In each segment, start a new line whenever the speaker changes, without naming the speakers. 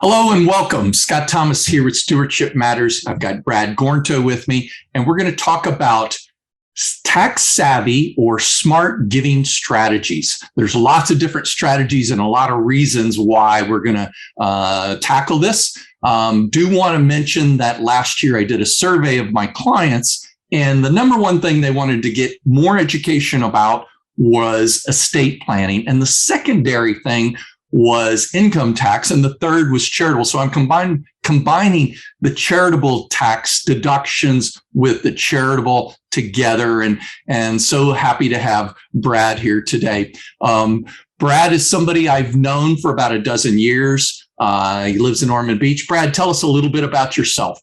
Hello and welcome. Scott Thomas here with Stewardship Matters. I've got Brad Gornto with me, and we're going to talk about tax savvy or smart giving strategies. There's lots of different strategies and a lot of reasons why we're going to tackle this. Do want to mention that last year I did a survey of my clients, and the number one thing they wanted to get more education about was estate planning. And the secondary thing was income tax, and the third was charitable. So I'm combining the charitable tax deductions with the charitable together, and so happy to have Brad here today. Brad is somebody I've known for about a dozen years. He lives in Ormond Beach. Brad, tell us a little bit about yourself.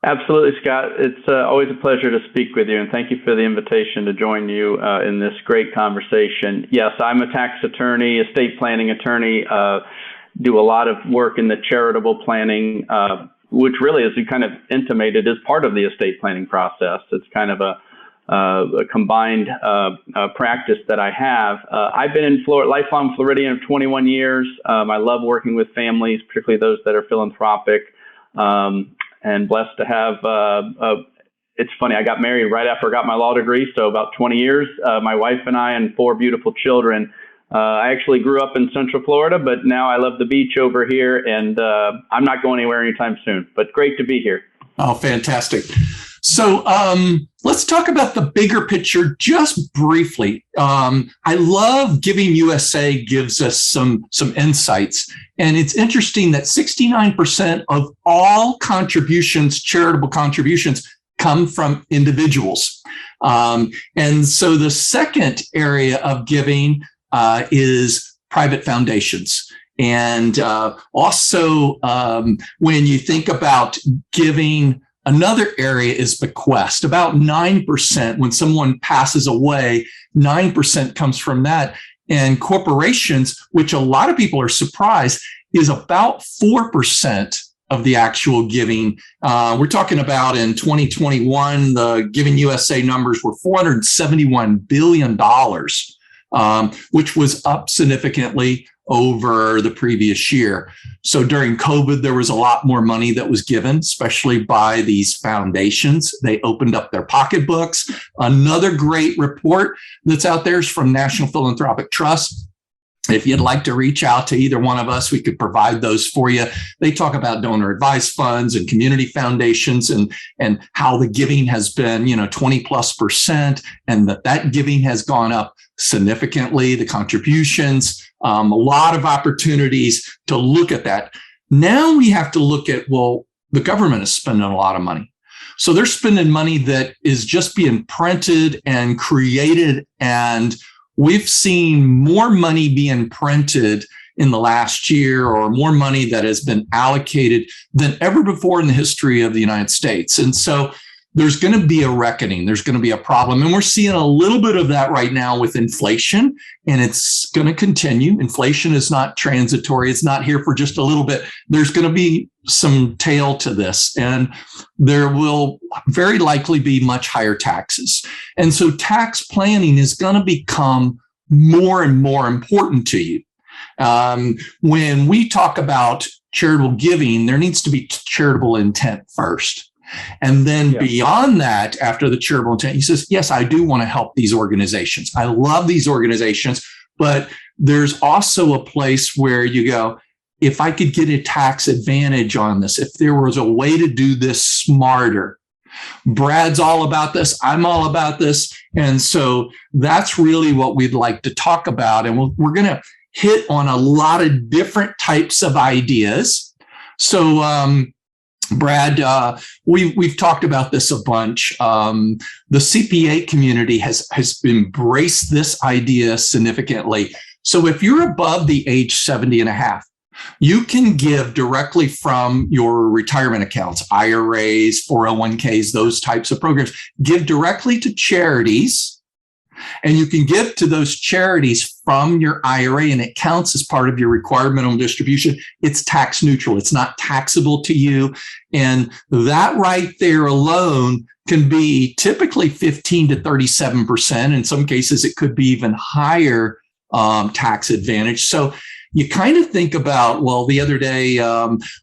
Absolutely, Scott. It's always a pleasure to speak with you, and thank you for the invitation to join you in this great conversation. Yes, I'm a tax attorney, estate planning attorney, do a lot of work in the charitable planning, which really, as you kind of intimated, is part of the estate planning process. It's kind of a combined practice that I have. I've been in lifelong Floridian of 21 years. I love working with families, particularly those that are philanthropic. And blessed to have, it's funny, I got married right after I got my law degree, so about 20 years. My wife and I and 4 beautiful children. I actually grew up in Central Florida, but now I love the beach over here, and I'm not going anywhere anytime soon, but great to be here.
Oh, fantastic. So let's talk about the bigger picture just briefly. I love Giving USA gives us some insights. And it's interesting that 69% of all contributions, charitable contributions, come from individuals. And so the second area of giving is private foundations. And also, when you think about giving, another area is bequest. About 9%, when someone passes away, 9% comes from that. And corporations, which a lot of people are surprised, is about 4% of the actual giving. We're talking about in 2021, the Giving USA numbers were $471 billion, which was up significantly over the previous year. So during COVID, there was a lot more money that was given, especially by these foundations. They opened up their pocketbooks. Another great report that's out there is from National Philanthropic Trust. If you'd like to reach out to either one of us, we could provide those for you. They talk about donor advised funds and community foundations and how the giving has been, 20+%, and that giving has gone up significantly, the contributions, a lot of opportunities to look at that. Now we have to look at, well, the government is spending a lot of money. So they're spending money that is just being printed and created, and we've seen more money being printed in the last year, or more money that has been allocated than ever before in the history of the United States. And so there's going to be a reckoning. There's going to be a problem. And we're seeing a little bit of that right now with inflation, and it's going to continue. Inflation is not transitory. It's not here for just a little bit. There's going to be some tail to this, and there will very likely be much higher taxes. And so tax planning is going to become more and more important to you. When we talk about charitable giving, there needs to be charitable intent first. And then beyond that, after the charitable intent, he says, yes, I do want to help these organizations. I love these organizations, but there's also a place where you go, if I could get a tax advantage on this, if there was a way to do this smarter. Brad's all about this. I'm all about this. And so that's really what we'd like to talk about. And we're going to hit on a lot of different types of ideas. So, Brad, we've talked about this a bunch. The CPA community has embraced this idea significantly. So if you're above the age 70 and a half, you can give directly from your retirement accounts, IRAs, 401ks, those types of programs. Give directly to charities, and you can give to those charities from your IRA, and it counts as part of your required minimum distribution. It's tax neutral. It's not taxable to you. And that right there alone can be typically 15 to 37%. In some cases, it could be even higher tax advantage. So you kind of think about, well, the other day,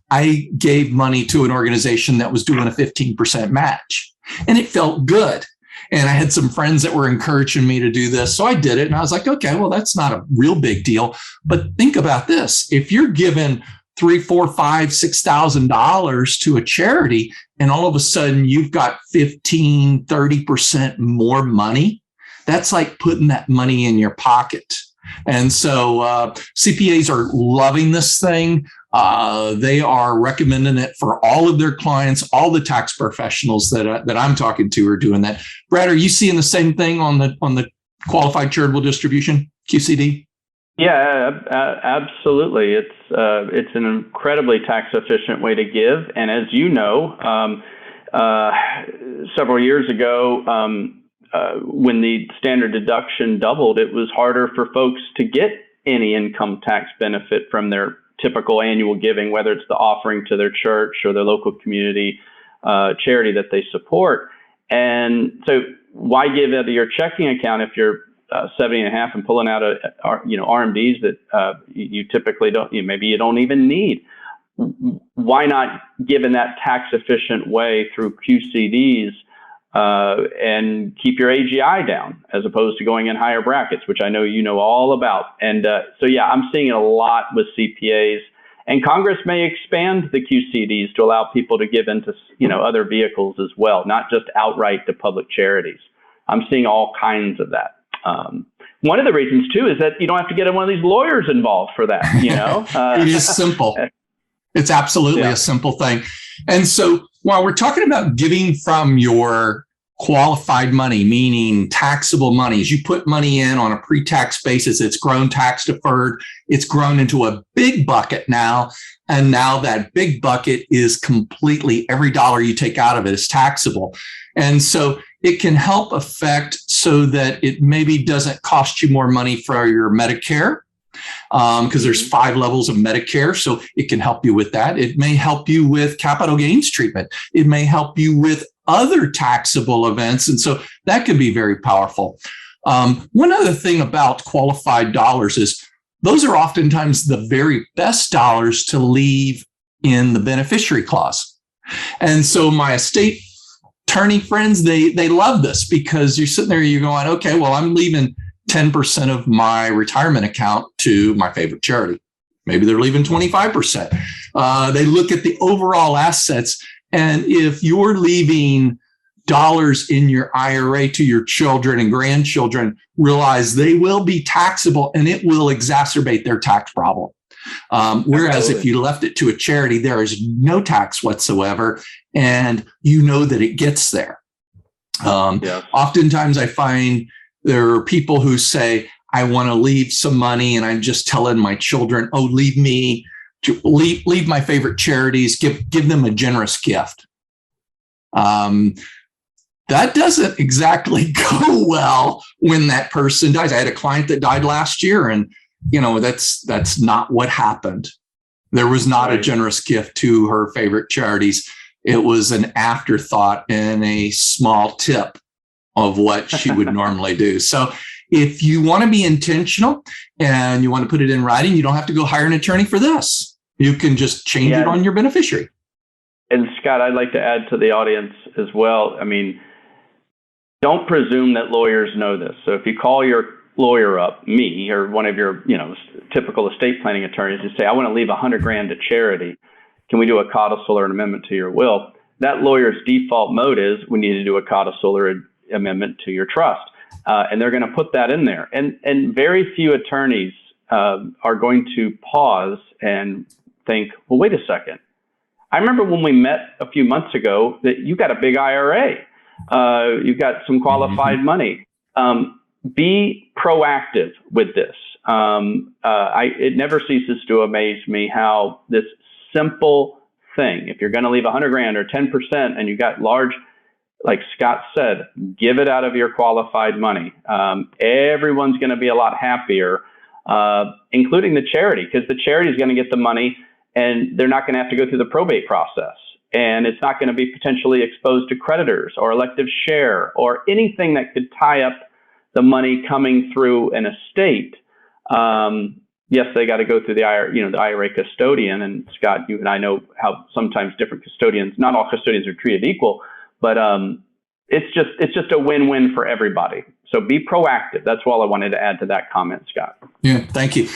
I gave money to an organization that was doing a 15% match, and it felt good. And I had some friends that were encouraging me to do this. So I did it. And I was like, okay, well, that's not a real big deal. But think about this. If you're given $3, $4, $5, $6,000 to a charity, and all of a sudden you've got 15, 30% more money, that's like putting that money in your pocket. And so CPAs are loving this thing. They are recommending it for all of their clients. All the tax professionals that I'm talking to are doing that. Brad, are you seeing the same thing on the qualified charitable distribution, QCD?
Yeah, absolutely. It's an incredibly tax efficient way to give. And as you know, several years ago, when the standard deduction doubled, it was harder for folks to get any income tax benefit from their typical annual giving, whether it's the offering to their church or their local community charity that they support. And so why give out of your checking account if you're 70 and a half and pulling out RMDs that you typically don't, maybe you don't even need? Why not give in that tax efficient way through QCDs and keep your AGI down as opposed to going in higher brackets, which I know you know all about. And so, yeah, I'm seeing it a lot with CPAs, and Congress may expand the QCDs to allow people to give into, other vehicles as well, not just outright to public charities. I'm seeing all kinds of that. One of the reasons too is that you don't have to get one of these lawyers involved for that,
It is simple. It's absolutely a simple thing. And so while we're talking about giving from your qualified money, meaning taxable money, as you put money in on a pre-tax basis, it's grown tax deferred, it's grown into a big bucket now. And now that big bucket is completely, every dollar you take out of it is taxable. And so it can help affect so that it maybe doesn't cost you more money for your Medicare, because there's 5 levels of Medicare. So it can help you with that. It may help you with capital gains treatment. It may help you with other taxable events. And so that can be very powerful. One other thing about qualified dollars is those are oftentimes the very best dollars to leave in the beneficiary clause. And so my estate attorney friends, they love this, because you're sitting there, you're going, okay, well, I'm leaving 10% of my retirement account to my favorite charity. Maybe they're leaving 25%. They look at the overall assets. And if you're leaving dollars in your IRA to your children and grandchildren, realize they will be taxable, and it will exacerbate their tax problem. Whereas if you left it to a charity, there is no tax whatsoever, and you know that it gets there. Oftentimes I find there are people who say, I want to leave some money, and I'm just telling my children, oh, leave my favorite charities, give them a generous gift. That doesn't exactly go well when that person dies. I had a client that died last year, and that's not what happened. There was not a generous gift to her favorite charities. It was an afterthought and a small tip of what she would normally do. So if you want to be intentional and you want to put it in writing, you don't have to go hire an attorney for this. You can just change it on your beneficiary.
And Scott, I'd like to add to the audience as well. I mean, don't presume that lawyers know this. So if you call your lawyer up, me, or one of your, typical estate planning attorneys, and say, I want to leave $100,000 to charity. Can we do a codicil or an amendment to your will? That lawyer's default mode is, we need to do a codicil or an amendment to your trust. And they're going to put that in there. And very few attorneys are going to pause and think, well, wait a second. I remember when we met a few months ago that you got a big IRA. You've got some qualified money. Be proactive with this. It never ceases to amaze me how this simple thing, if you're going to leave $100,000 or 10% and you got large, like Scott said, give it out of your qualified money. Everyone's going to be a lot happier, including the charity, because the charity is going to get the money and they're not going to have to go through the probate process. And it's not going to be potentially exposed to creditors or elective share or anything that could tie up the money coming through an estate. yes, they got to go through the IRA custodian. And Scott, you and I know how sometimes different custodians, not all custodians are treated equal, but it's just a win-win for everybody. So be proactive. That's all I wanted to add to that comment, Scott.
Yeah, thank you.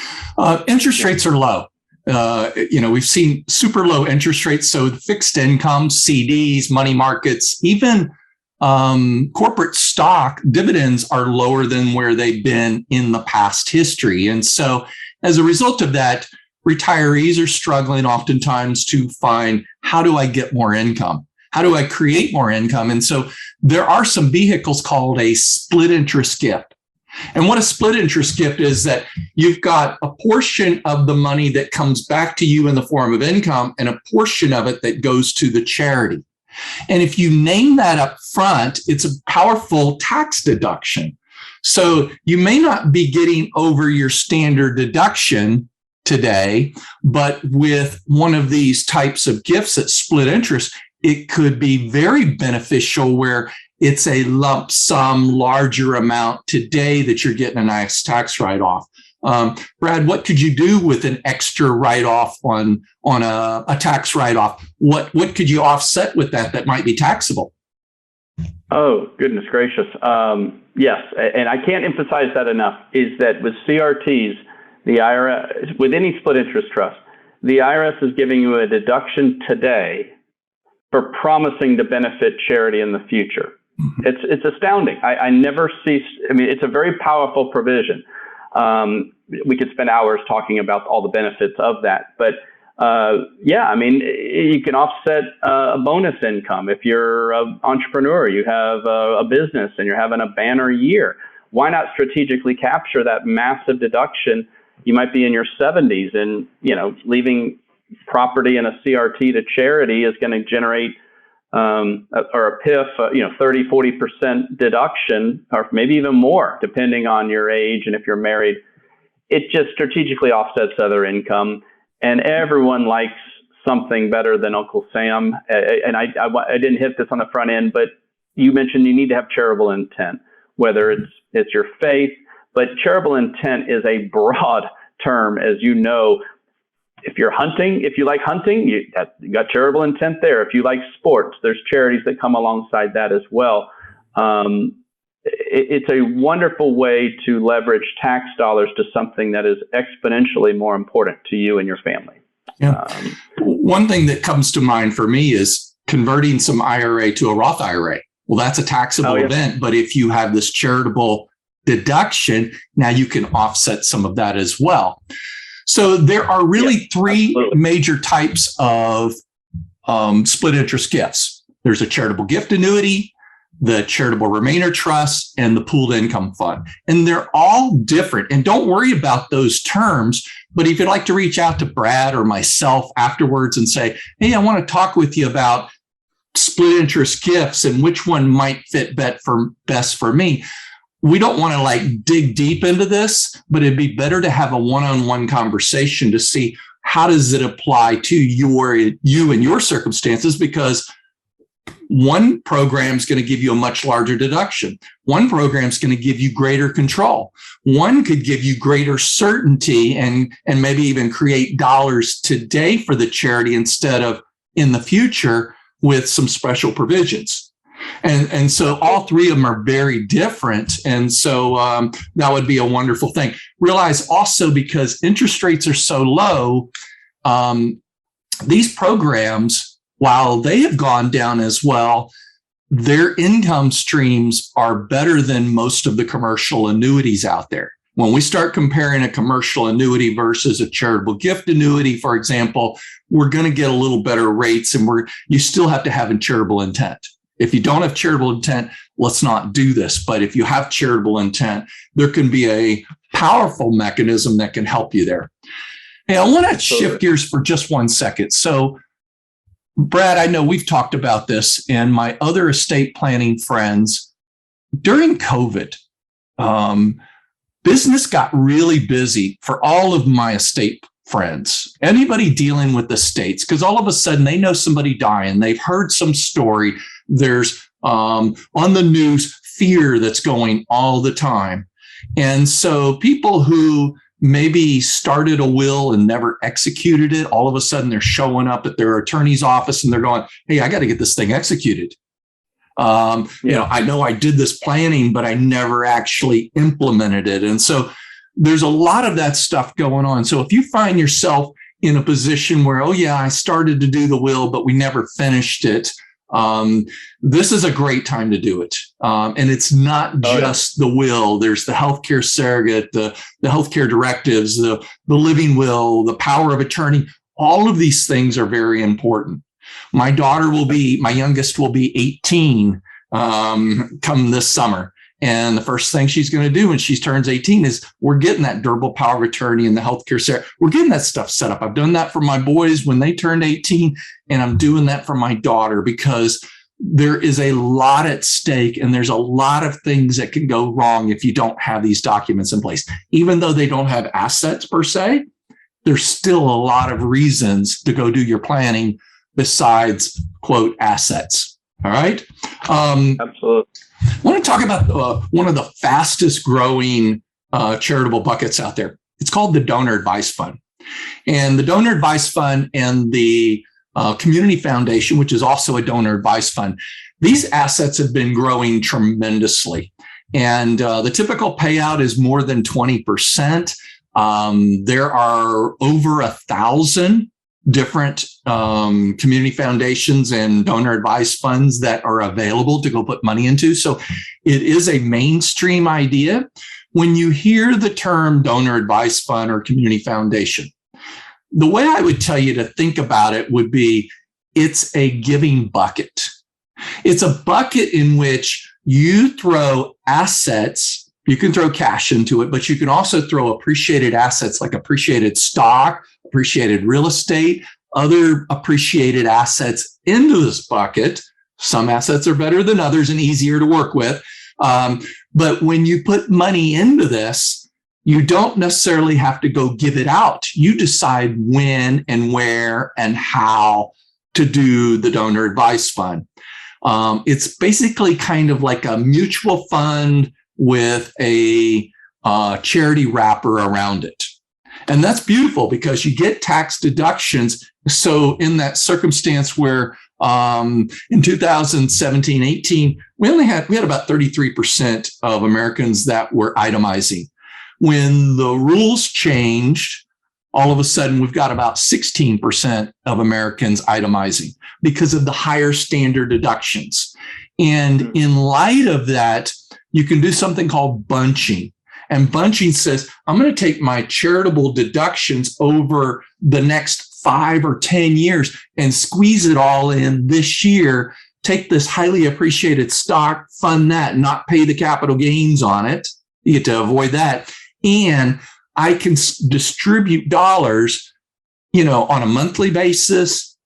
Interest rates are low. We've seen super low interest rates. So fixed income, CDs, money markets, even corporate stock dividends are lower than where they've been in the past history. And so as a result of that, retirees are struggling oftentimes to find, how do I get more income? How do I create more income? And so there are some vehicles called a split interest gift. And what a split interest gift is that you've got a portion of the money that comes back to you in the form of income and a portion of it that goes to the charity. And if you name that up front, it's a powerful tax deduction. So you may not be getting over your standard deduction today, but with one of these types of gifts at split interest, it could be very beneficial where it's a lump sum, larger amount today that you're getting a nice tax write-off. Brad, what could you do with an extra write-off on a tax write-off? What could you offset with that might be taxable?
Oh, goodness gracious. Yes, and I can't emphasize that enough, is that with CRTs, the IRS, with any split interest trust, the IRS is giving you a deduction today for promising to benefit charity in the future. Mm-hmm. It's astounding. I never cease. I mean, it's a very powerful provision. We could spend hours talking about all the benefits of that, but you can offset a bonus income. If you're an entrepreneur, you have a business and you're having a banner year, why not strategically capture that massive deduction? You might be in your 70s and, leaving property in a CRT to charity is going to generate or a PIF, 30, 40% deduction, or maybe even more, depending on your age and if you're married. It just strategically offsets other income, and everyone likes something better than Uncle Sam. And I didn't hit this on the front end, but you mentioned you need to have charitable intent, whether it's your faith, but charitable intent is a broad term, as you know. If you're hunting, if you like hunting, you got charitable intent there. If you like sports, there's charities that come alongside that as well. It's a wonderful way to leverage tax dollars to something that is exponentially more important to you and your family.
Yeah. One thing that comes to mind for me is converting some IRA to a Roth IRA. Well, that's a taxable event, but if you have this charitable deduction, now you can offset some of that as well. So there are really three major types of split interest gifts. There's a charitable gift annuity, the charitable remainder trust, and the pooled income fund. And they're all different. And don't worry about those terms. But if you'd like to reach out to Brad or myself afterwards and say, hey, I want to talk with you about split interest gifts and which one might fit best for me. We don't want to dig deep into this, but it'd be better to have a one-on-one conversation to see how does it apply to you and your circumstances, because one program is going to give you a much larger deduction. One program is going to give you greater control. One could give you greater certainty and maybe even create dollars today for the charity instead of in the future with some special provisions. And so all three of them are very different. And so that would be a wonderful thing. Realize also, because interest rates are so low, these programs, while they have gone down as well, their income streams are better than most of the commercial annuities out there. When we start comparing a commercial annuity versus a charitable gift annuity, for example, we're going to get a little better rates, and you still have to have a charitable intent. If you don't have charitable intent, let's not do this. But if you have charitable intent, there can be a powerful mechanism that can help you there. Hey, I want to shift gears for just 1 second. So, Brad, I know we've talked about this, and my other estate planning friends, during COVID, business got really busy for all of my estate friends, anybody dealing with estates, because all of a sudden they know somebody dying. They've heard some story. There's on the news fear that's going all the time. And so people who maybe started a will and never executed it. All of a sudden, they're showing up at their attorney's office and they're going, "Hey, I got to get this thing executed. I know I did this planning, but I never actually implemented it." And so there's a lot of that stuff going on. So if you find yourself in a position where, "Oh yeah, I started to do the will, but we never finished it," this is a great time to do it. And it's not just the will. There's the healthcare surrogate, the healthcare directives, the living will, the power of attorney. All of these things are very important. My youngest will be 18 come this summer. And the first thing she's going to do when she turns 18 is we're getting that durable power of attorney and the healthcare surrogate. We're getting that stuff set up. I've done that for my boys when they turned 18, and I'm doing that for my daughter because there is a lot at stake and there's a lot of things that can go wrong if you don't have these documents in place. Even though they don't have assets per se, there's still a lot of reasons to go do your planning besides, quote, assets. All right.
Absolutely.
I want to talk about one of the fastest growing charitable buckets out there. It's called the Donor Advice Fund. And the Donor Advice Fund and the Community Foundation, which is also a donor advice fund, these assets have been growing tremendously. And the typical payout is more than 20%. There are over 1,000 different community foundations and donor advice funds that are available to go put money into. So it is a mainstream idea. When you hear the term donor advice fund or community foundation, the way I would tell you to think about it would be it's a giving bucket. It's a bucket in which you throw assets. You can throw cash into it, but you can also throw appreciated assets like appreciated stock, appreciated real estate, other appreciated assets into this bucket. Some assets are better than others and easier to work with. But when you put money into this, you don't necessarily have to go give it out. You decide when and where and how to do the donor advice fund. It's basically kind of like a mutual fund with a charity wrapper around it. And that's beautiful because you get tax deductions. So in that circumstance where in 2017-18, we had about 33% of Americans that were itemizing. When the rules changed, all of a sudden we've got about 16% of Americans itemizing because of the higher standard deductions. And in light of that, you can do something called bunching. And bunching says, I'm going to take my charitable deductions over the next 5 or 10 years and squeeze it all in this year, take this highly appreciated stock, fund that, not pay the capital gains on it. You get to avoid that. And I can distribute dollars, on a monthly basis,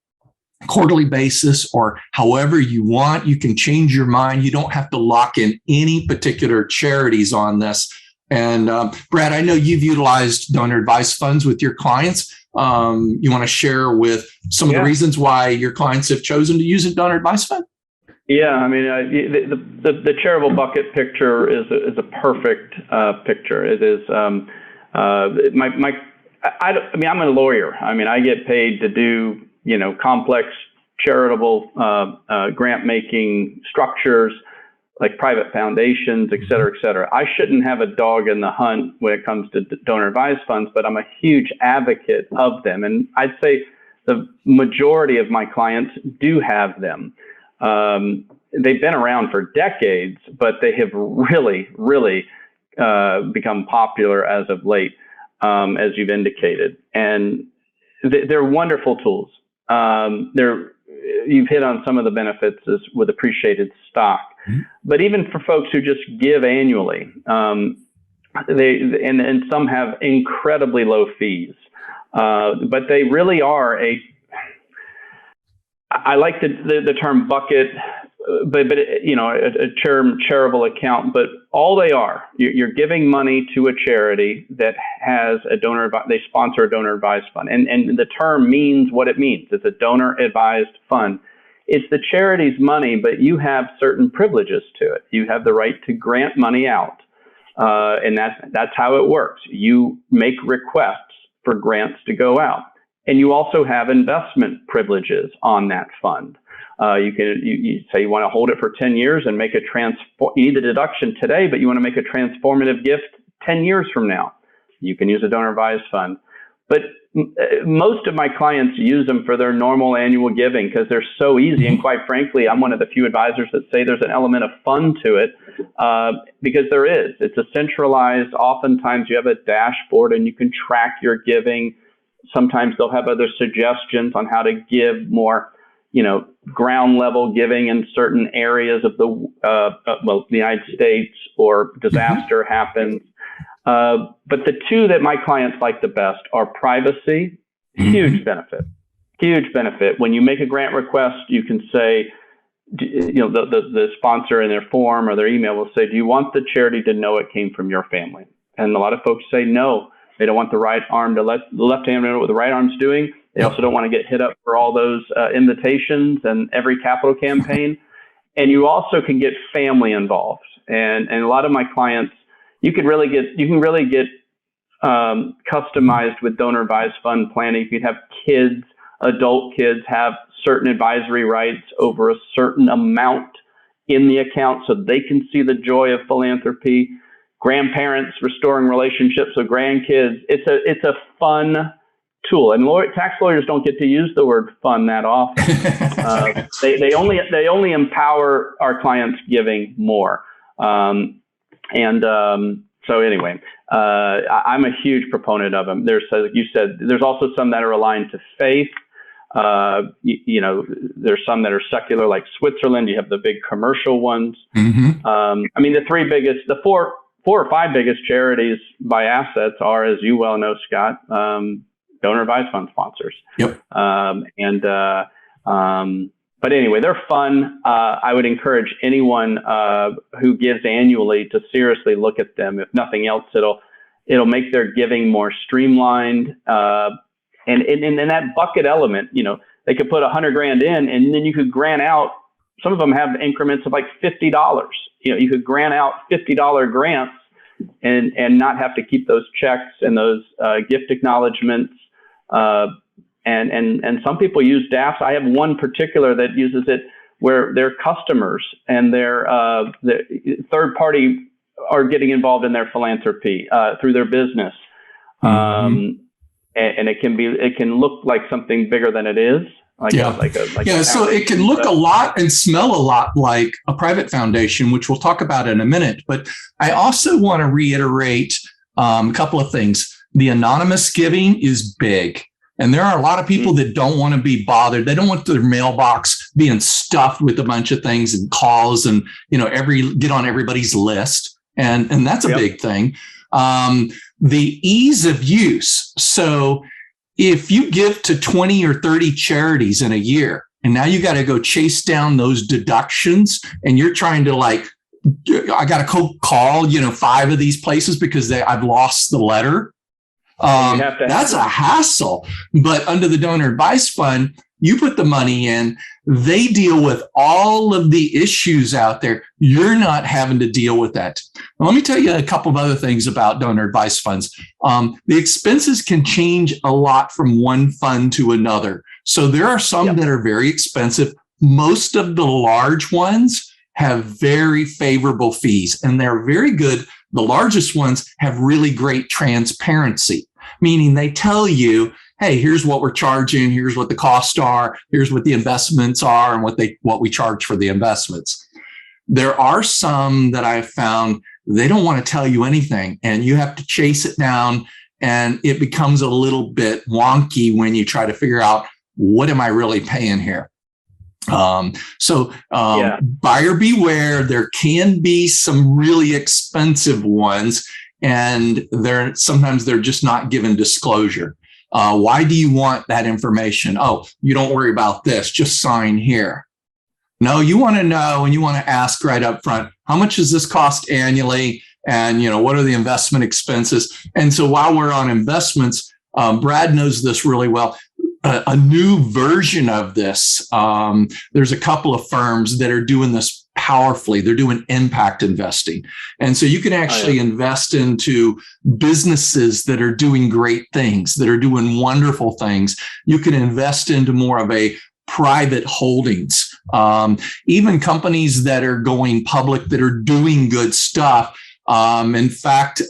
quarterly basis, or however you want. You can change your mind. You don't have to lock in any particular charities on this. And Brad, I know you've utilized donor advice funds with your clients. You want to share with some of the reasons why your clients have chosen to use a donor advice fund?
Yeah, I mean, the charitable bucket picture is a perfect picture. It is. I'm a lawyer. I mean, I get paid to do complex charitable grant making structures like private foundations, et cetera, et cetera. I shouldn't have a dog in the hunt when it comes to donor advised funds, but I'm a huge advocate of them. And I'd say the majority of my clients do have them. They've been around for decades, but they have really, really become popular as of late, as you've indicated. And they're wonderful tools. You've hit on some of the benefits with appreciated stock. Mm-hmm. But even for folks who just give annually, and some have incredibly low fees, but they really are I like the term bucket, but a term charitable account, but all they are, you're giving money to a charity that has they sponsor a donor advised fund. And the term means what it means. It's a donor advised fund. It's the charity's money, but you have certain privileges to it. You have the right to grant money out. And that's how it works. You make requests for grants to go out, and you also have investment privileges on that fund. You say you want to hold it for 10 years and make you need the deduction today, but you want to make a transformative gift 10 years from now. You can use a donor advised fund. But most of my clients use them for their normal annual giving because they're so easy. And quite frankly, I'm one of the few advisors that say there's an element of fun to it because there is. It's a centralized, oftentimes you have a dashboard and you can track your giving. Sometimes they'll have other suggestions on how to give more, ground level giving in certain areas of the United States or disaster happens. But the two that my clients like the best are privacy, huge benefit. When you make a grant request, you can say, the sponsor in their form or their email will say, do you want the charity to know it came from your family? And a lot of folks say no. They don't want the right arm to let the left hand know what the right arm's doing. They also don't want to get hit up for all those invitations and every capital campaign. And you also can get family involved. And a lot of my clients, you can really get customized with donor advised fund planning. You can have kids, adult kids have certain advisory rights over a certain amount in the account so they can see the joy of philanthropy. Grandparents restoring relationships with grandkids. It's a fun tool, and tax lawyers don't get to use the word fun that often. They only empower our clients giving more. So anyway, I'm a huge proponent of them. There's, like you said, there's also some that are aligned to faith. There's some that are secular, like Switzerland. You have the big commercial ones. The four or five biggest charities by assets are, as you well know, Scott, donor advised fund sponsors.
Yep.
But anyway, they're fun. I would encourage anyone who gives annually to seriously look at them. If nothing else, it'll make their giving more streamlined. And in that bucket element, they could put $100,000 in, and then you could grant out. Some of them have increments of like $50. You could grant out $50 grants and not have to keep those checks and those gift acknowledgments. And some people use DAFs. I have one particular that uses it where their customers and their the third party are getting involved in their philanthropy through their business. And it can look like something bigger than it is. So it can look a lot and smell a lot like a private foundation, which we'll talk about in a minute. But I also want to reiterate a couple of things. The anonymous giving is big. And there are a lot of people that don't want to be bothered. They don't want their mailbox being stuffed with a bunch of things and calls and, get on everybody's list. And that's a big thing. The ease of use. So if you give to 20 or 30 charities in a year, and now you got to go chase down those deductions, and you're trying to I got to call, 5 of these places because I've lost the letter. That's a hassle. But under the donor advice fund, you put the money in, they deal with all of the issues out there. You're not having to deal with that. Now, let me tell you a couple of other things about donor advice funds. The expenses can change a lot from one fund to another. So there are some that are very expensive. Most of the large ones have very favorable fees, and they're very good. The largest ones have really great transparency, meaning they tell you, hey, here's what we're charging, here's what the costs are, here's what the investments are, and what we charge for the investments. There are some that I've found they don't want to tell you anything, and you have to chase it down, and it becomes a little bit wonky when you try to figure out, what am I really paying here? Buyer beware. There can be some really expensive ones, and sometimes they're just not given disclosure. Why do you want that information? Oh, you don't worry about this. Just sign here. No, you want to know, and you want to ask right up front, how much does this cost annually? And, what are the investment expenses? And so while we're on investments, Brad knows this really well. A new version of this. There's a couple of firms that are doing this
powerfully. They're doing impact investing. And so you can actually invest into businesses that are doing great things, that are doing wonderful things. You can invest into more of a private holdings, even companies that are going public that are doing good stuff. In fact,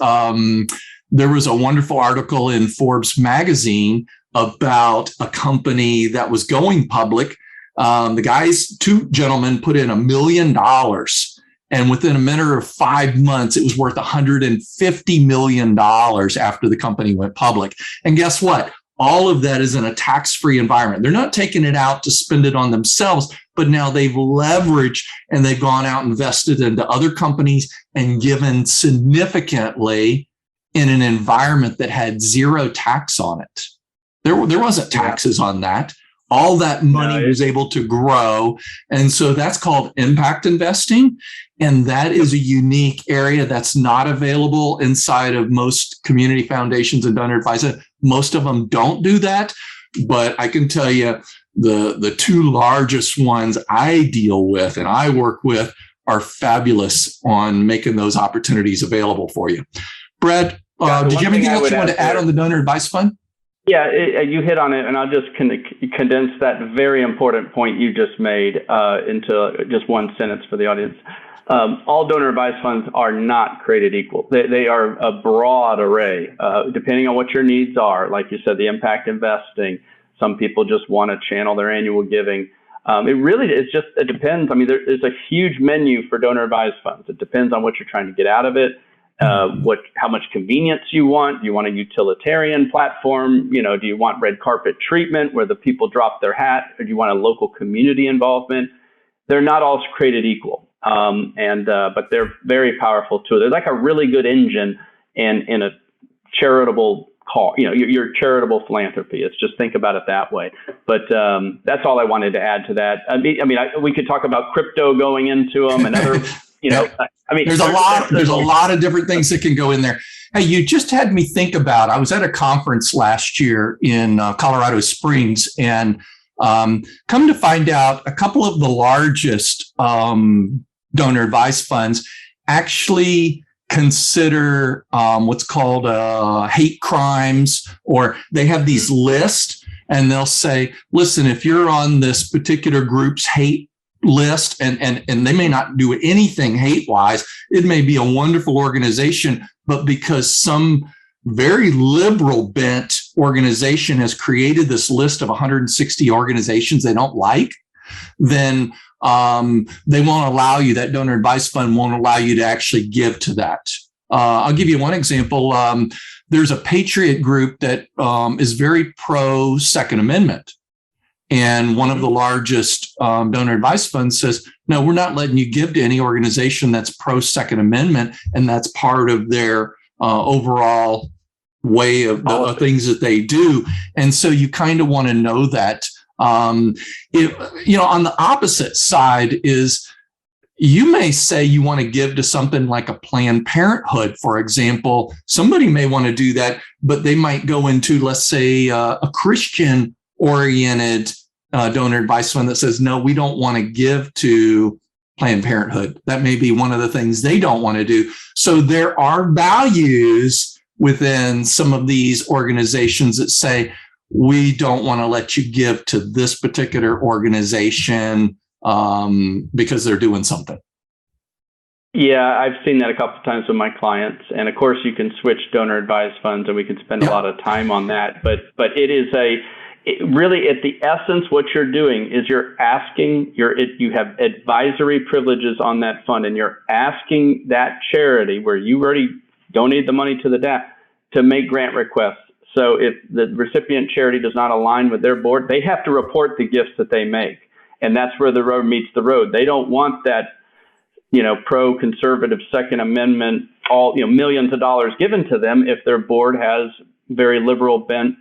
there was a wonderful article in Forbes magazine about a company that was going public. Two gentlemen put in $1 million, and within a matter of 5 months, it was worth $150 million after the company went public. And guess what? All of that is in a tax-free environment. They're not taking it out to spend it on themselves, but now they've leveraged and they've gone out and invested into other companies and given significantly in an environment that had zero tax on it. There wasn't taxes on that. All that money was able to grow. And so that's called impact investing. And that is a unique area that's not available inside of most community foundations and donor advisors. Most of them don't do that. But I can tell you the two largest ones I deal with and I work with are fabulous on making those opportunities available for you. Brad, did you have anything else you want to add on the donor advice fund?
Yeah, you hit on it, and I'll just condense that very important point you just made into just one sentence for the audience. All donor advice funds are not created equal. They are a broad array, depending on what your needs are. Like you said, the impact investing. Some people just want to channel their annual giving. It depends. I mean, there is a huge menu for donor advised funds. It depends on what you're trying to get out of it. How much convenience you want. Do you want a utilitarian platform? Do you want red carpet treatment where the people drop their hat, or do you want a local community involvement? They're not all created equal, but they're very powerful too. They're like a really good engine in a charitable cause. Your charitable philanthropy. It's just think about it that way. But that's all I wanted to add to that. We could talk about crypto going into them and other. There's a lot of different things that can go in there. Hey, you just had me think about, I was at a conference last year in Colorado Springs, and come to find out a couple of the largest donor advice funds actually consider what's called hate crimes, or they have these lists and they'll say, listen, if you're on this particular group's hate list, and they may not do anything hate-wise, it may be a wonderful organization, but because some very liberal bent organization has created this list of 160 organizations they don't like, then they won't allow you, that donor advice fund won't allow you to actually give to that. I'll give you one example. There's a patriot group that is very pro Second Amendment. And one of the largest donor advice funds says, no, we're not letting you give to any organization that's pro Second Amendment. And that's part of their overall way of things that they do. And so you kind of want to know that. On the opposite side is, you may say you want to give to something like a Planned Parenthood, for example. Somebody may want to do that, but they might go into, let's say, a Christian-oriented donor advice fund that says, no, we don't want to give to Planned Parenthood. That may be one of the things they don't want to do. So there are values within some of these organizations that say, we don't want to let you give to this particular organization because they're doing something. Yeah, I've seen that a couple of times with my clients. And of course, you can switch donor advised funds, and we can spend a lot of time on that. But it is really, at the essence, what you're doing is you have advisory privileges on that fund, and you're asking that charity where you already donated the money to the DAP to make grant requests. So if the recipient charity does not align with their board, they have to report the gifts that they make. And that's where the road meets the road. They don't want that, pro-conservative Second Amendment, millions of dollars given to them if their board has very liberal bent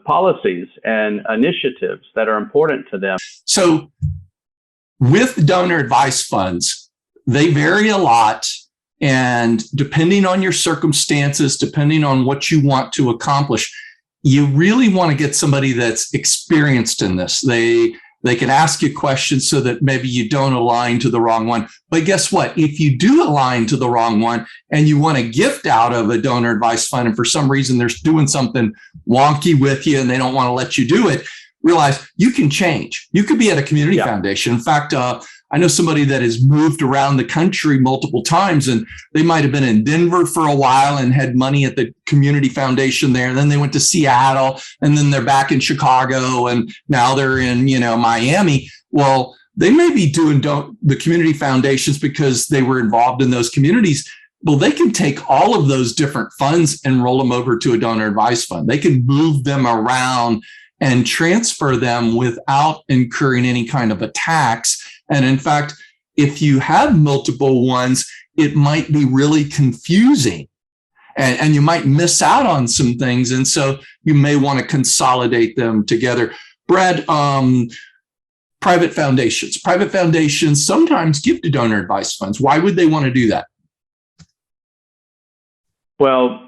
policies and initiatives that are important to them.
So with donor advice funds, they vary a lot. And depending on your circumstances, depending on what you want to accomplish, you really want to get somebody that's experienced in this. They They can ask you questions so that maybe you don't align to the wrong one. But guess what? If you do align to the wrong one and you want a gift out of a donor advised fund, and for some reason they're doing something wonky with you and they don't want to let you do it, realize you can change. You could be at a community foundation. In fact, I know somebody that has moved around the country multiple times, and they might have been in Denver for a while and had money at the community foundation there. And then they went to Seattle, and then they're back in Chicago, and now they're in, Miami. Well, they may be doing the community foundations because they were involved in those communities. Well, they can take all of those different funds and roll them over to a donor advised fund. They can move them around and transfer them without incurring any kind of a tax. And in fact, if you have multiple ones, it might be really confusing and you might miss out on some things. And so you may want to consolidate them together. Brad, private foundations. Private foundations sometimes give to donor advised funds. Why would they want to do that?
Well,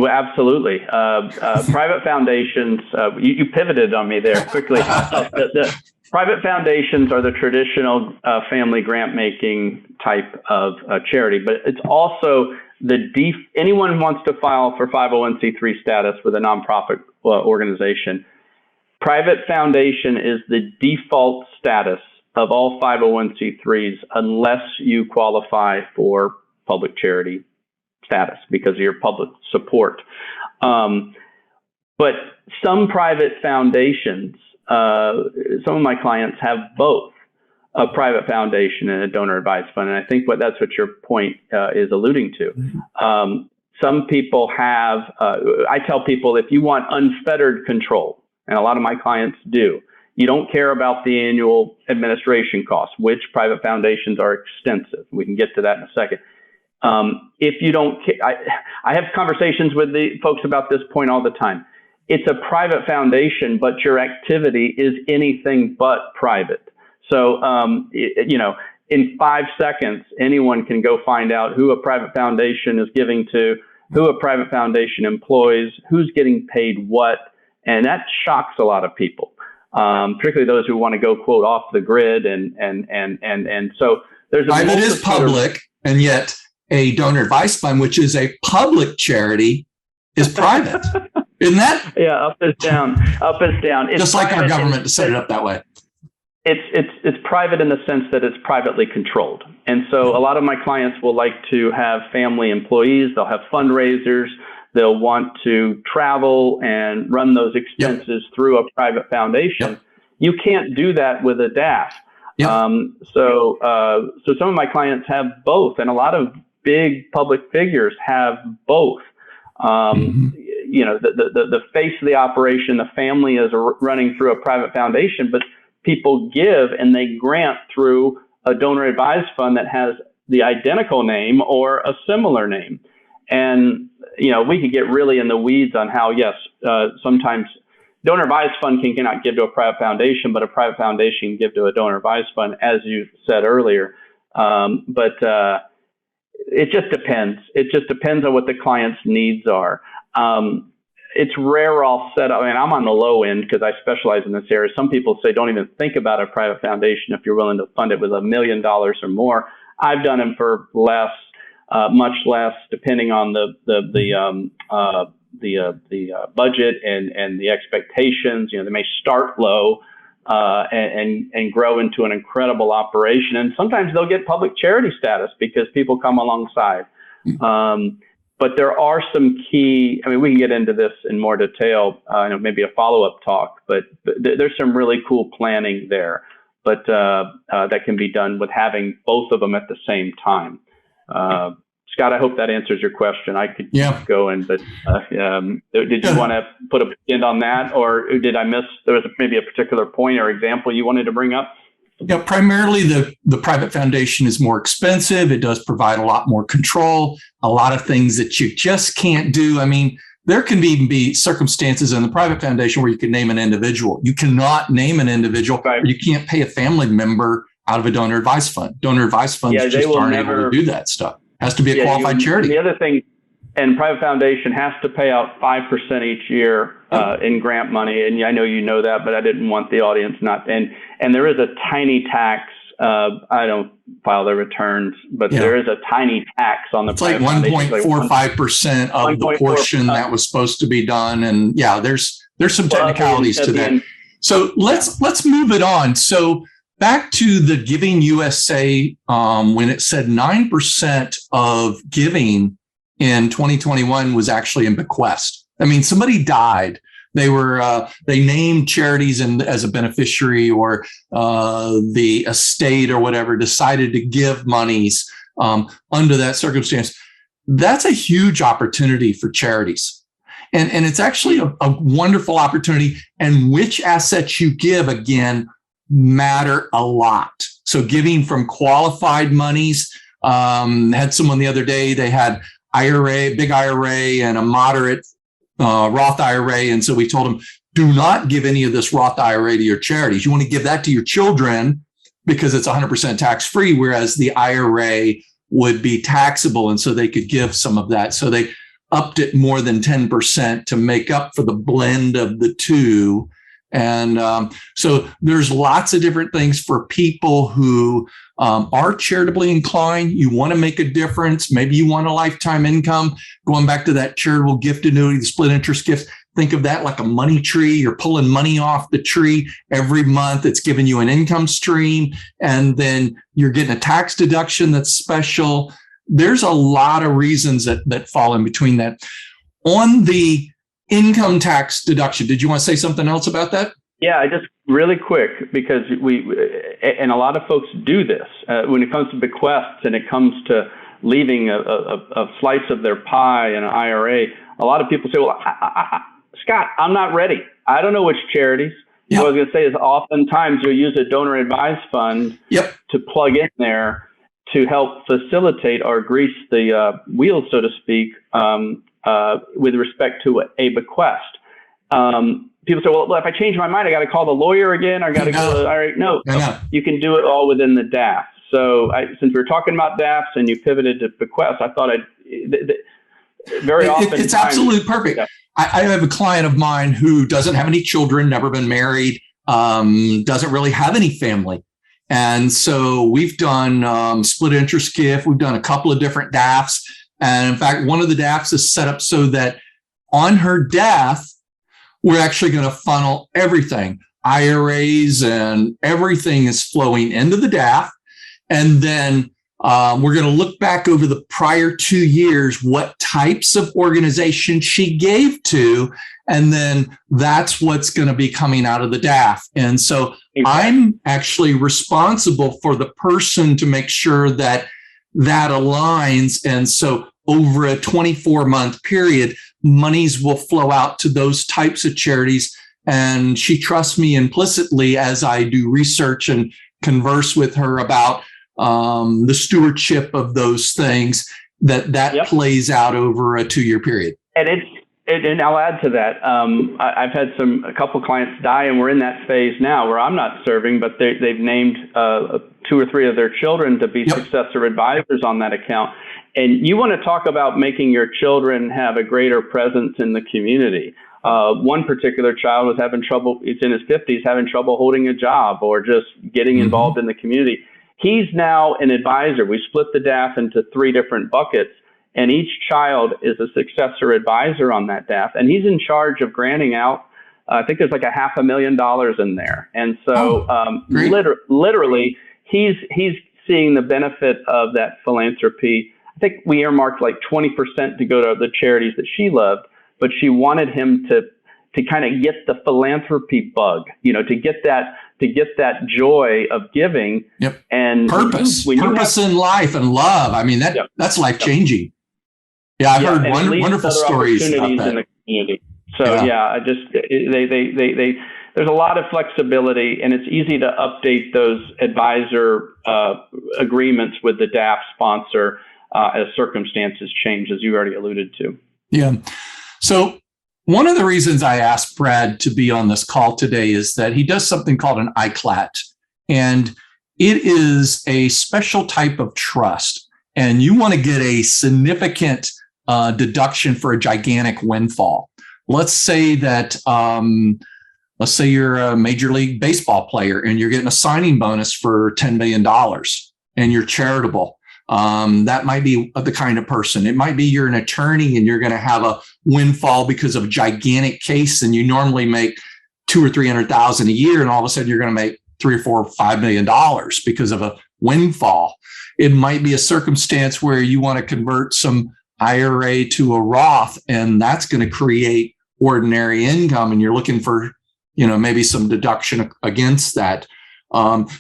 absolutely. Private foundations, you pivoted on me there quickly. The private foundations are the traditional family grant making type of charity, but it's also anyone who wants to file for 501c3 status with a nonprofit organization. Private foundation is the default status of all 501c3s unless you qualify for public charity status because of your public support. But some private foundations, some of my clients have both a private foundation and a donor advised fund. And I think that's what your point is alluding to. Some people have, I tell people, if you want unfettered control, and a lot of my clients do, you don't care about the annual administration costs, which private foundations are extensive. We can get to that in a second. If you don't, I have conversations with the folks about this point all the time. It's a private foundation, but your activity is anything but private. So, in 5 seconds, anyone can go find out who a private foundation is giving to, who a private foundation employs, who's getting paid what, and that shocks a lot of people, particularly those who want to go quote off the grid, and so there's a
private is public, and yet a donor advised fund, which is a public charity, is private. Isn't that?
Yeah, up is down. Up is down. It's
just like our government to set it up that way.
It's private in the sense that it's privately controlled. And so a lot of my clients will like to have family employees. They'll have fundraisers. They'll want to travel and run those expenses through a private foundation. You can't do that with a DAF. So some of my clients have both, and a lot of big public figures have both. The face of the operation, the family is running through a private foundation, but people give and they grant through a donor advised fund that has the identical name or a similar name. And, we could get really in the weeds on how, sometimes donor advised fund cannot give to a private foundation, but a private foundation can give to a donor advised fund, as you said earlier. But it just depends. It just depends on what the client's needs are. It's rare I'll set up, I'm on the low end because I specialize in this area. Some people say don't even think about a private foundation if you're willing to fund it with $1 million or more. I've done them for less, much less, depending on the budget and the expectations. They may start low and grow into an incredible operation, and sometimes they'll get public charity status because people come alongside. But there are some key, we can get into this in more detail, maybe a follow-up talk, but there's some really cool planning there, but that can be done with having both of them at the same time. Scott, I hope that answers your question. I could keep going, but did you want to put a end on that, or did I miss, there was maybe a particular point or example you wanted to bring up?
Yeah, primarily the private foundation is more expensive. It does provide a lot more control, a lot of things that you just can't do. There can even be circumstances in the private foundation where you can name an individual. You cannot name an individual, right? Or you can't pay a family member out of a donor advised fund. Donor advised funds just aren't able to do that stuff. Has to be a qualified charity.
The other thing, and private foundation has to pay out 5% each year in grant money. And I know you know that, but I didn't want the audience not. And there is a tiny tax. I don't file their returns, but there is a tiny tax on the.
It's like 1.45% of the portion that was supposed to be done, and there's some technicalities to that. So let's move it on. So back to the Giving USA, when it said 9% of giving in 2021 was actually in bequest. I mean, somebody died. They named charities as a beneficiary, or the estate or whatever decided to give monies under that circumstance. That's a huge opportunity for charities. And it's actually a wonderful opportunity. And which assets you give, again, matter a lot. So giving from qualified monies, had someone the other day, they had IRA, big IRA, and a moderate Roth IRA. And so we told them, do not give any of this Roth IRA to your charities. You want to give that to your children because it's 100% tax-free, whereas the IRA would be taxable. And so they could give some of that. So they upped it more than 10% to make up for the blend of the two. And so there's lots of different things for people who are charitably inclined. You want to make a difference. Maybe you want a lifetime income. Going back to that charitable gift annuity, the split interest gifts, think of that like a money tree. You're pulling money off the tree every month. It's giving you an income stream, and then you're getting a tax deduction that's special. There's a lot of reasons that fall in between that. On the income tax deduction, did you want to say something else about that?
Yeah, just really quick, because and a lot of folks do this when it comes to bequests and it comes to leaving a slice of their pie in an IRA. A lot of people say, well, Scott, I'm not ready. I don't know which charities. Yep. What I was going to say is oftentimes you'll use a donor advised fund to plug in there to help facilitate or grease the wheels, so to speak, with respect to a bequest. People say, well, if I change my mind, I got to call the lawyer again. I got to go to the IRA. No, you can do it all within the DAF. So since we were talking about DAFs and you pivoted to bequests, I thought very often.
It's absolutely perfect. I have a client of mine who doesn't have any children, never been married, doesn't really have any family. And so we've done split interest gift. We've done a couple of different DAFs. And in fact, one of the DAFs is set up so that on her DAF, we're actually going to funnel everything. IRAs and everything is flowing into the DAF. And then we're going to look back over the prior 2 years, what types of organizations she gave to, and then that's what's going to be coming out of the DAF. And so I'm actually responsible for the person to make sure that that aligns. And so over a 24-month period, monies will flow out to those types of charities. And she trusts me implicitly as I do research and converse with her about the stewardship of those things that plays out over a 2-year period.
And I'll add to that. I've had a couple clients die, and we're in that phase now where I'm not serving, but they've named 2 or 3 of their children to be successor advisors on that account. And you want to talk about making your children have a greater presence in the community. One particular child was having trouble, he's in his 50s, having trouble holding a job or just getting involved in the community. He's now an advisor. We split the DAF into 3 different buckets, and each child is a successor advisor on that DAF. And he's in charge of granting out, I think there's like $500,000 in there. And so literally, he's seeing the benefit of that philanthropy. I think we earmarked like 20% to go to the charities that she loved, but she wanted him to kind of get the philanthropy bug, to get that joy of giving and
purpose in life and love. I mean, that's life changing. Yeah, I've heard wonderful stories about that.
In the community. So there's a lot of flexibility, and it's easy to update those advisor agreements with the DAF sponsor as circumstances change, as you already alluded to. Yeah.
So one of the reasons I asked Brad to be on this call today is that he does something called an ICloud, and it is a special type of trust. And you want to get a significant deduction for a gigantic windfall. Let's say that, let's say you're a Major League Baseball player and you're getting a signing bonus for $10 million and you're charitable. That might be the kind of person. It might be you're an attorney and you're going to have a windfall because of a gigantic case, and you normally make $200,000 or $300,000 a year, and all of a sudden you're going to make $3 or $4 or $5 million because of a windfall. It might be a circumstance where you want to convert some IRA to a Roth, and that's going to create ordinary income, and you're looking for, maybe some deduction against that.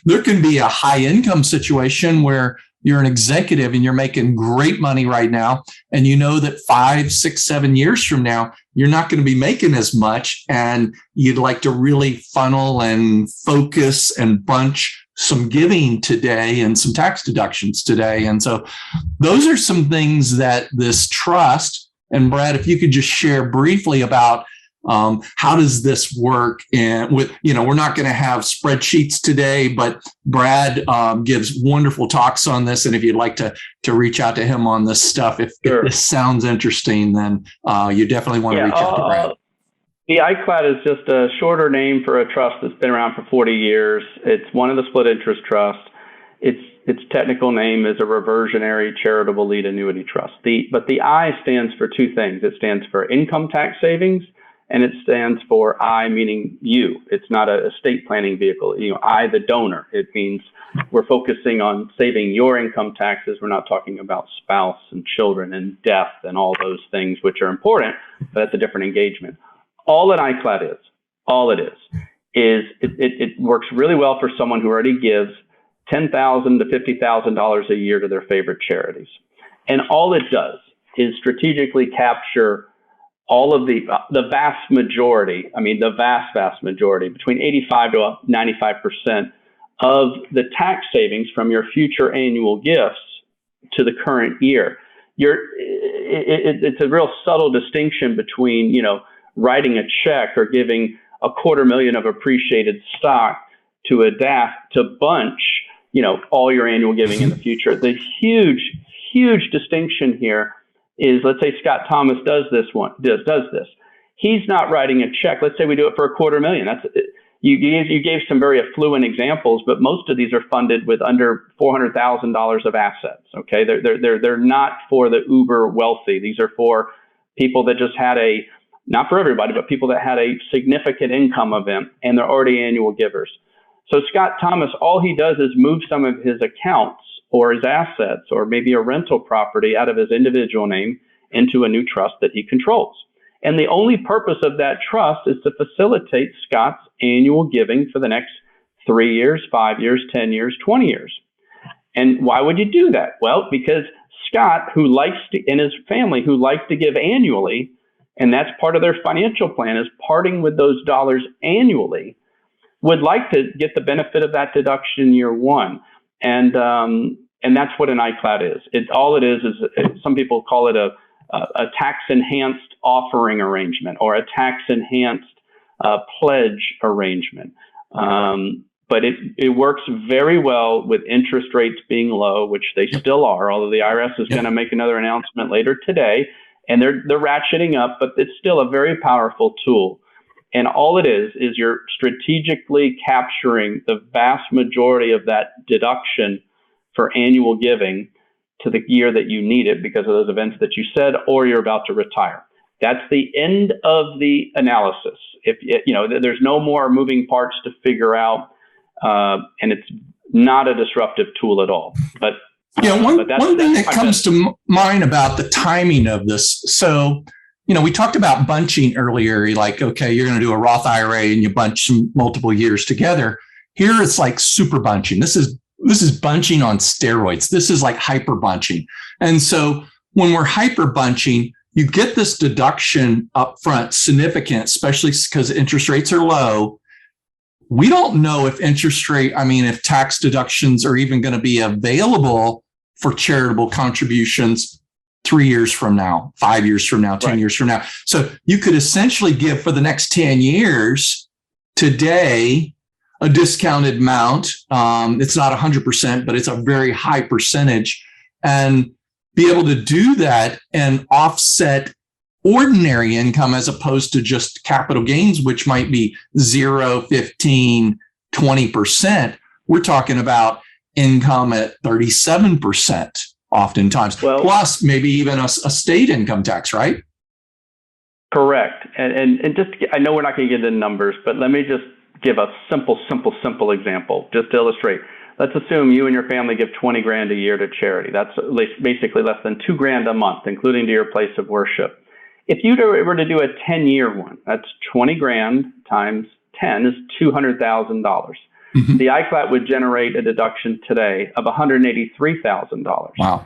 There can be a high income situation where you're an executive and you're making great money right now, and you know that 5, 6, 7 years from now, you're not going to be making as much, and you'd like to really funnel and focus and bunch some giving today and some tax deductions today. And so those are some things that this trust, and Brad, if you could just share briefly about how does this work? And with, we're not going to have spreadsheets today, but Brad gives wonderful talks on this. And if you'd like to reach out to him on this stuff, if this sounds interesting, then you definitely want to reach out to Brad.
The ICloud is just a shorter name for a trust that's been around for 40 years. It's one of the split interest trusts. Its technical name is a reversionary charitable lead annuity trust. But the I stands for two things. It stands for income tax savings, and it stands for I, meaning you. It's not a estate planning vehicle. I, the donor. It means we're focusing on saving your income taxes. We're not talking about spouse and children and death and all those things, which are important, but that's a different engagement. All an iCloud is, it works really well for someone who already gives $10,000 to $50,000 a year to their favorite charities. And all it does is strategically capture all of the vast majority, vast majority, between 85 to 95% of the tax savings from your future annual gifts to the current year. It's a real subtle distinction between, writing a check or giving $250,000 of appreciated stock to a DAF to bunch, all your annual giving in the future. The huge distinction here is, let's say Scott Thomas does this. He's not writing a check. Let's say we do it for $250,000. That's you gave some very affluent examples, but most of these are funded with under $400,000 of assets. Okay, they're not for the uber wealthy. These are for people that just had not for everybody, but people that had a significant income event and they're already annual givers. So Scott Thomas, all he does is move some of his accounts or his assets or maybe a rental property out of his individual name into a new trust that he controls. And the only purpose of that trust is to facilitate Scott's annual giving for the next 3 years, 5 years, 10 years, 20 years. And why would you do that? Well, because Scott, and his family who likes to give annually, and that's part of their financial plan, is parting with those dollars annually, would like to get the benefit of that deduction in year one. And that's what an iCloud is. All it is some people call it a tax-enhanced offering arrangement or a tax-enhanced pledge arrangement. But it works very well with interest rates being low, which they still are, although the IRS is going to make another announcement later today. And they're ratcheting up, but it's still a very powerful tool. And all it is you're strategically capturing the vast majority of that deduction for annual giving to the year that you need it because of those events that you said, or you're about to retire. That's the end of the analysis. There's no more moving parts to figure out, and it's not a disruptive tool at all. But one thing that comes to mind about the timing of this. So, we talked about bunching earlier, like, okay, you're going to do a Roth IRA and you bunch some multiple years together. Here it's like super bunching. This is bunching on steroids. This is like hyper bunching. And so when we're hyper bunching, you get this deduction up front, significant, especially because interest rates are low. We don't know if tax deductions are even going to be available for charitable contributions 3 years from now, 5 years from now, 10 years from now. So you could essentially give for the next 10 years today a discounted amount. It's not 100%, but it's a very high percentage. And
be able to do that and offset ordinary income as opposed to just capital gains, which might be 0, 15, 20%. We're talking about income at 37% oftentimes, plus maybe even a state income tax, right?
Correct. And just, I know we're not going to get into numbers, but let me just give a simple example just to illustrate. Let's assume you and your family give 20 grand a year to charity. That's basically less than 2 grand a month, including to your place of worship. If you were to do a 10-year one, that's 20 grand times 10 is $200,000. Mm-hmm. The ICloud would generate a deduction today of $183,000.
Wow.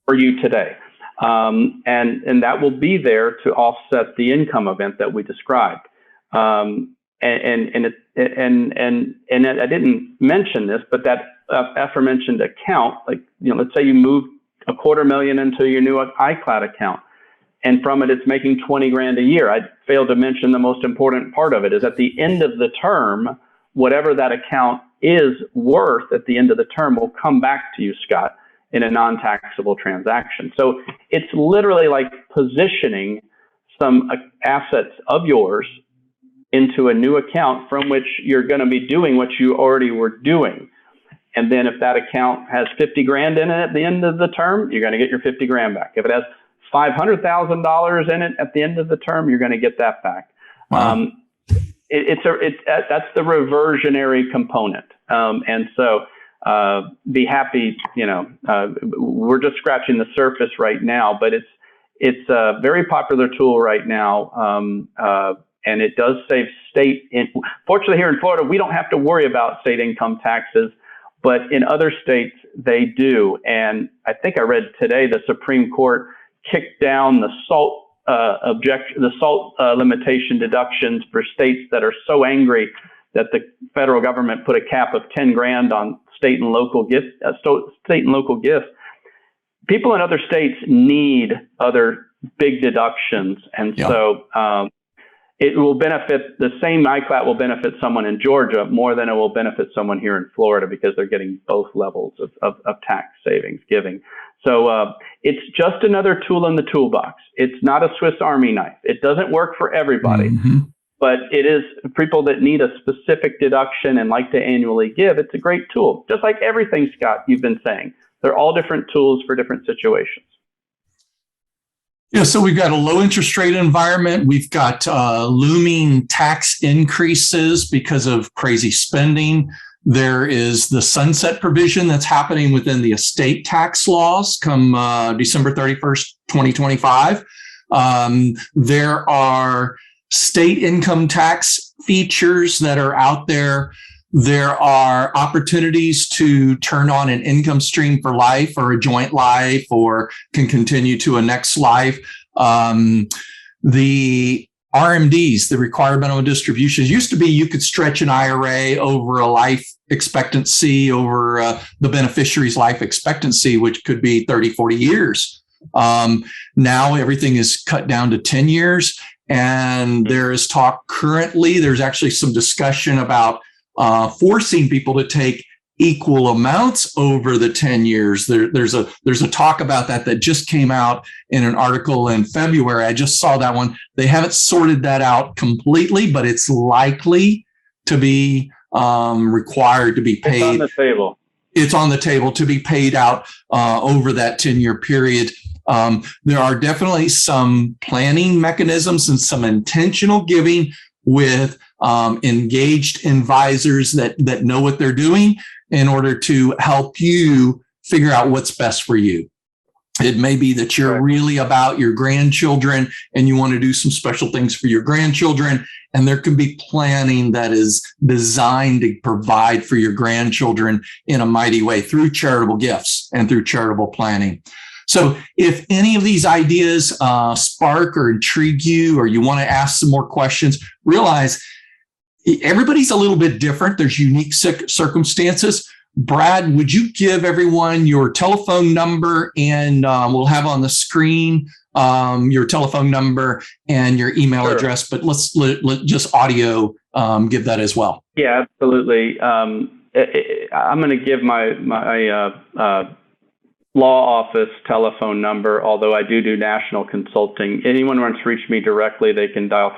For you today. And that will be there to offset the income event that we described. And I didn't mention this, but that aforementioned account, like, let's say you move $250,000 into your new iCloud account, and from it, it's making 20 grand a year. I failed to mention the most important part of it is at the end of the term, whatever that account is worth at the end of the term will come back to you, Scott, in a non-taxable transaction. So it's literally like positioning some assets of yours into a new account from which you're going to be doing what you already were doing. And then if that account has 50 grand in it at the end of the term, you're going to get your 50 grand back. If it has $500,000 in it at the end of the term, you're going to get that back. Wow. That's the reversionary component. And so be happy, we're just scratching the surface right now, but it's a very popular tool right now. And it does save fortunately here in Florida, we don't have to worry about state income taxes, but in other states they do. And I think I read today the Supreme Court kicked down the SALT limitation deductions for states that are so angry that the federal government put a cap of 10 grand on state and local gifts. People in other states need other big deductions, and so it will benefit, the same iCloud will benefit someone in Georgia more than it will benefit someone here in Florida because they're getting both levels of tax savings giving. So it's just another tool in the toolbox. It's not a Swiss Army knife. It doesn't work for everybody, but it is people that need a specific deduction and like to annually give. It's a great tool. Just like everything, Scott, you've been saying. They're all different tools for different situations.
Yeah, so we've got a low interest rate environment. We've got looming tax increases because of crazy spending. There is the sunset provision that's happening within the estate tax laws come December 31st, 2025. There are state income tax features that are out there. There are opportunities to turn on an income stream for life or a joint life or can continue to a next life. The RMDs, the required minimum distributions, used to be you could stretch an IRA over a life expectancy, over the beneficiary's life expectancy, which could be 30, 40 years. Now everything is cut down to 10 years. And there is talk currently, there's actually some discussion about forcing people to take equal amounts over the 10 years. There's a talk about that just came out in an article in February. I just saw that one. They haven't sorted that out completely, but it's likely to be required to be paid.
It's on the table.
It's on the table to be paid out over that 10-year period. There are definitely some planning mechanisms and some intentional giving with engaged advisors that know what they're doing in order to help you figure out what's best for you. It may be that you're really about your grandchildren and you want to do some special things for your grandchildren. And there can be planning that is designed to provide for your grandchildren in a mighty way through charitable gifts and through charitable planning. So if any of these ideas spark or intrigue you, or you want to ask some more questions, realize everybody's a little bit different. There's unique circumstances. Brad, would you give everyone your telephone number, and we'll have on the screen your telephone number and your email address, but let's just audio give that as well.
Yeah, absolutely. I'm going to give my law office telephone number, although I do national consulting. Anyone wants to reach me directly, they can dial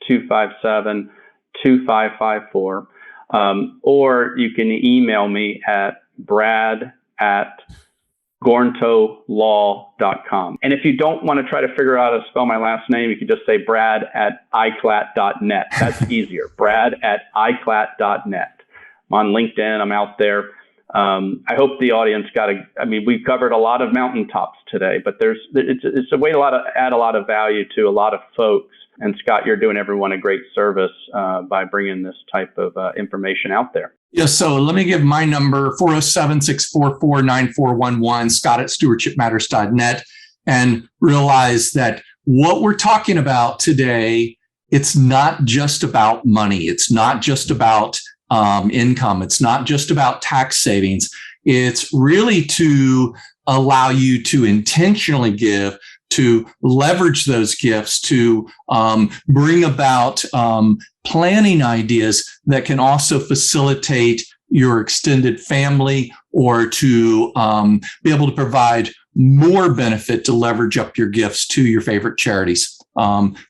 386-257-2554. Or you can email me at brad@gorntolaw.com. And if you don't want to try to figure out how to spell my last name, you can just say brad@icloud.net. That's easier. brad@icloud.net. I'm on LinkedIn. I'm out there. I hope the audience we've covered a lot of mountaintops today, but it's a way to add a lot of value to a lot of folks. And Scott, you're doing everyone a great service by bringing this type of information out there.
Yeah, so let me give my number, 407-644-9411, scott@stewardshipmatters.net, and realize that what we're talking about today, it's not just about money. It's not just about income. It's not just about tax savings. It's really to allow you to intentionally give, to leverage those gifts, to bring about planning ideas that can also facilitate your extended family, or to be able to provide more benefit to leverage up your gifts to your favorite charities.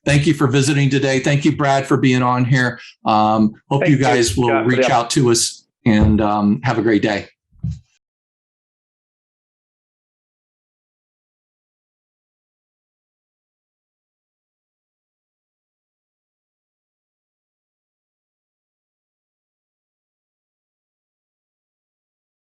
Thank you for visiting today. Thank you, Brad, for being on here. Hope you guys will reach out to us, and have a great day.